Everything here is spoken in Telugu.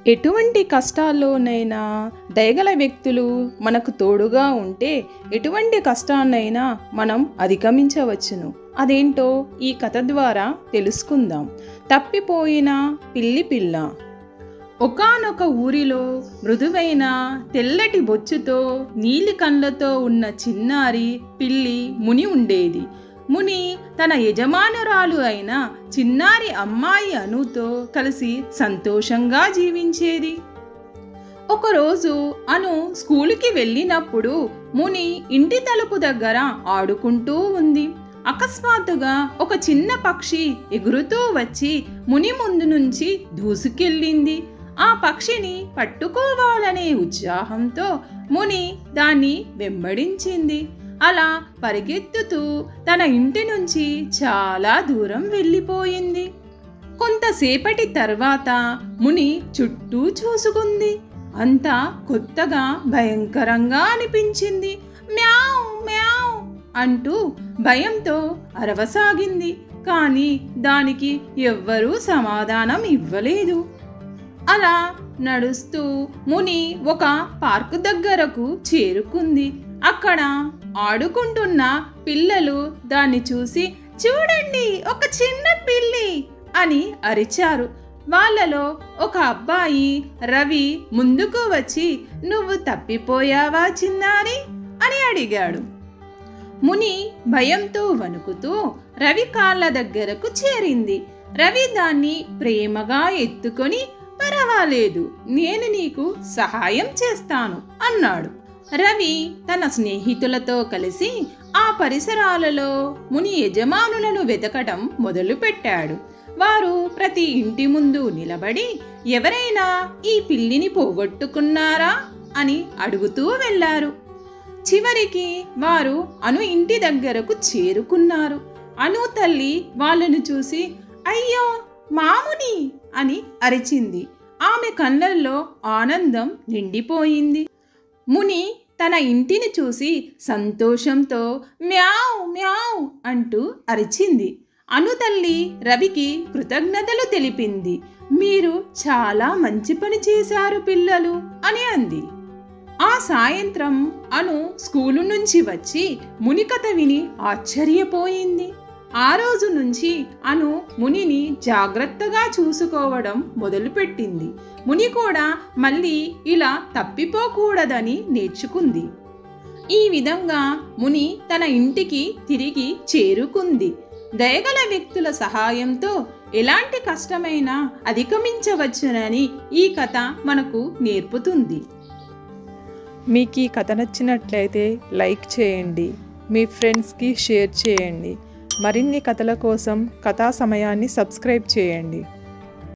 ఎటువంటి కష్టాల్లోనైనా దయగల వ్యక్తులు మనకు తోడుగా ఉంటే ఎటువంటి కష్టాన్నైనా మనం అధిగమించవచ్చును. అదేంటో ఈ కథ ద్వారా తెలుసుకుందాం. తప్పిపోయిన పిల్లి పిల్ల. ఒకానొక ఊరిలో మృదువైన తెల్లటి బొచ్చుతో నీలి కళ్ళతో ఉన్న చిన్నారి పిల్లి ముని ఉండేది. ముని తన యజమానురాలు అయిన చిన్నారి అమ్మాయి అనుతో కలిసి సంతోషంగా జీవించేది. ఒకరోజు అను స్కూలుకి వెళ్ళినప్పుడు ముని ఇంటి తలుపు దగ్గర ఆడుకుంటూ ఉంది. అకస్మాత్తుగా ఒక చిన్న పక్షి ఎగురుతూ వచ్చి ముని ముందు నుంచి దూసుకెళ్ళింది. ఆ పక్షిని పట్టుకోవాలనే ఉత్సాహంతో ముని దాన్ని వెంబడించింది. అలా పరిగెత్తుతూ తన ఇంటి నుంచి చాలా దూరం వెళ్ళిపోయింది. కొంతసేపటి తర్వాత ముని చుట్టూ చూసుకుంది. అంతా కొత్తగా భయంకరంగా అనిపించింది. మ్యావ్ మ్యావ్ అంటూ భయంతో అరవసాగింది. కానీ దానికి ఎవ్వరూ సమాధానం ఇవ్వలేదు. అలా నడుస్తూ ముని ఒక పార్కు దగ్గరకు చేరుకుంది. అక్కడ ఆడుకుంటున్న పిల్లలు దాన్ని చూసి చూడండి ఒక చిన్న పిల్లి అని అరిచారు. వాళ్ళలో ఒక అబ్బాయి రవి ముందుకు వచ్చి నువ్వు తప్పిపోయావా చిన్నారి అని అడిగాడు. ముని భయంతో వణుకుతూ రవి కాళ్ళ దగ్గరకు చేరింది. రవి దాన్ని ప్రేమగా ఎత్తుకొని పర్వాలేదు, నేను నీకు సహాయం చేస్తాను అన్నాడు. రవి తన స్నేహితులతో కలిసి ఆ పరిసరాలలో ముని యజమానులను వెతకడం మొదలుపెట్టాడు. వారు ప్రతి ఇంటి ముందు నిలబడి ఎవరైనా ఈ పిల్లిని పోగొట్టుకున్నారా అని అడుగుతూ వెళ్ళారు. చివరికి వారు అను ఇంటి దగ్గరకు చేరుకున్నారు. అను తల్లి వాళ్ళను చూసి అయ్యో మాముని అని అరిచింది. ఆమె కళ్ళల్లో ఆనందం నిండిపోయింది. ముని తన ఇంటిని చూసి సంతోషంతో మ్యావ్ మ్యావ్ అంటూ అరిచింది. అను తల్లి రవికి కృతజ్ఞతలు తెలిపింది. మీరు చాలా మంచి పని చేశారు పిల్లలు అని అంది. ఆ సాయంత్రం అను స్కూలు నుంచి వచ్చి ముని కథ విని ఆశ్చర్యపోయింది. ఆ రోజు నుంచి అను మునిని జాగ్రత్తగా చూసుకోవడం మొదలుపెట్టింది. ముని కూడా మళ్ళీ ఇలా తప్పిపోకూడదని నేర్చుకుంది. ఈ విధంగా ముని తన ఇంటికి తిరిగి చేరుకుంది. దయగల వ్యక్తుల సహాయంతో ఎలాంటి కష్టమైనా అధిగమించవచ్చునని ఈ కథ మనకు నేర్పుతుంది. మీకు ఈ కథ నచ్చినట్లయితే లైక్ చేయండి, మీ ఫ్రెండ్స్కి షేర్ చేయండి. మరిన్ని కథల కోసం కథా సమయాన్ని సబ్స్క్రైబ్ చేయండి.